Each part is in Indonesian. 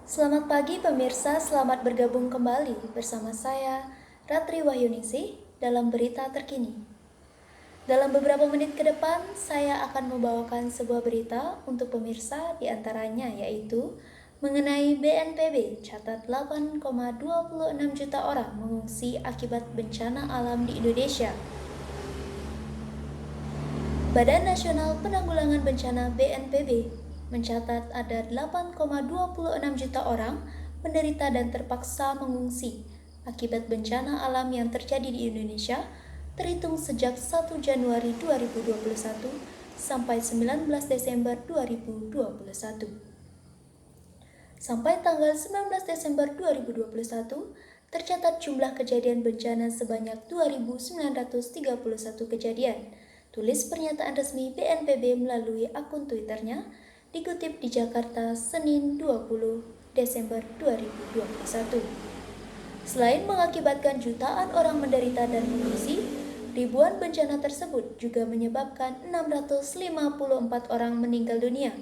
Selamat pagi pemirsa, selamat bergabung kembali bersama saya Ratri Wahyuningsih dalam berita terkini. Dalam beberapa menit ke depan, saya akan membawakan sebuah berita untuk pemirsa, diantaranya yaitu mengenai BNPB, catat 8,26 juta orang mengungsi akibat bencana alam di Indonesia. Badan Nasional Penanggulangan Bencana BNPB mencatat ada 8,26 juta orang menderita dan terpaksa mengungsi akibat bencana alam yang terjadi di Indonesia terhitung sejak 1 Januari 2021 sampai 19 Desember 2021. Sampai tanggal 19 Desember 2021, tercatat jumlah kejadian bencana sebanyak 2.931 kejadian. Tulis pernyataan resmi BNPB melalui akun Twitternya, dikutip di Jakarta Senin 20 Desember 2021. Selain mengakibatkan jutaan orang menderita dan mengungsi, ribuan bencana tersebut juga menyebabkan 654 orang meninggal dunia,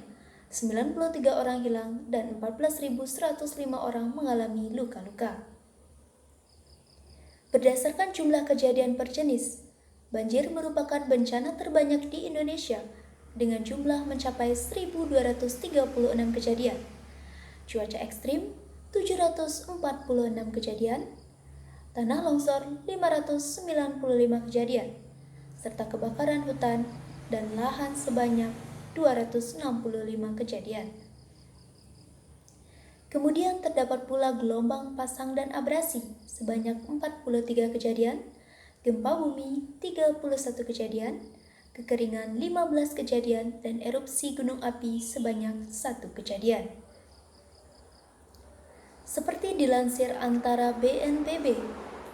93 orang hilang, dan 14.105 orang mengalami luka-luka. Berdasarkan jumlah kejadian per jenis, banjir merupakan bencana terbanyak di Indonesia dengan jumlah mencapai 1.236 kejadian. Cuaca ekstrim 746 kejadian, tanah longsor 595 kejadian, serta kebakaran hutan dan lahan sebanyak 265 kejadian. Kemudian terdapat pula gelombang pasang dan abrasi sebanyak 43 kejadian, gempa bumi 31 kejadian, kekeringan 15 kejadian, dan erupsi gunung api sebanyak 1 kejadian. Seperti dilansir Antara, BNPB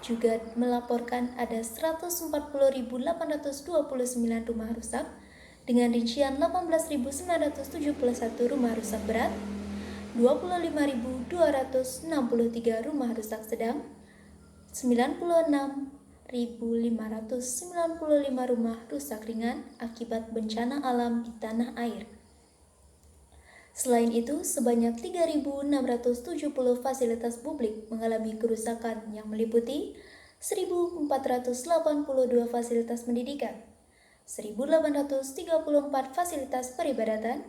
juga melaporkan ada 140.829 rumah rusak dengan rincian 18.971 rumah rusak berat, 25.263 rumah rusak sedang, 96.595 rumah rusak ringan akibat bencana alam di tanah air. Selain itu, sebanyak 3.670 fasilitas publik mengalami kerusakan yang meliputi 1.482 fasilitas pendidikan, 1.834 fasilitas peribadatan,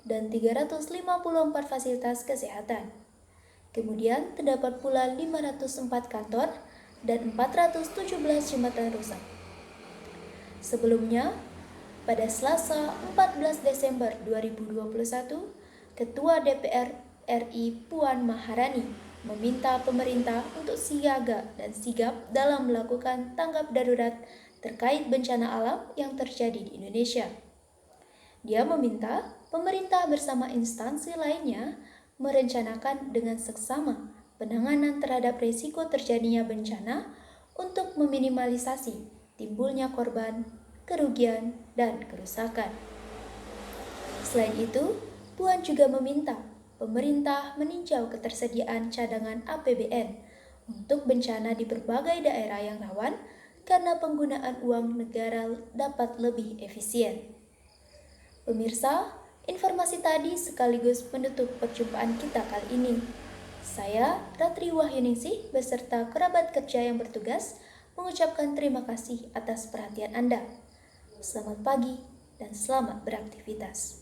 dan 354 fasilitas kesehatan. Kemudian terdapat pula 504 kantor dan 417 jembatan rusak. Sebelumnya, pada Selasa 14 Desember 2021, Ketua DPR RI Puan Maharani meminta pemerintah untuk siaga dan sigap dalam melakukan tanggap darurat terkait bencana alam yang terjadi di Indonesia. Dia meminta pemerintah bersama instansi lainnya merencanakan dengan seksama penanganan terhadap risiko terjadinya bencana untuk meminimalisasi timbulnya korban, kerugian, dan kerusakan. Selain itu, Puan juga meminta pemerintah meninjau ketersediaan cadangan APBN untuk bencana di berbagai daerah yang rawan karena penggunaan uang negara dapat lebih efisien. Pemirsa, informasi tadi sekaligus menutup perjumpaan kita kali ini. Saya, Ratri Wahyuningsih, beserta kerabat kerja yang bertugas, mengucapkan terima kasih atas perhatian Anda. Selamat pagi dan selamat beraktivitas.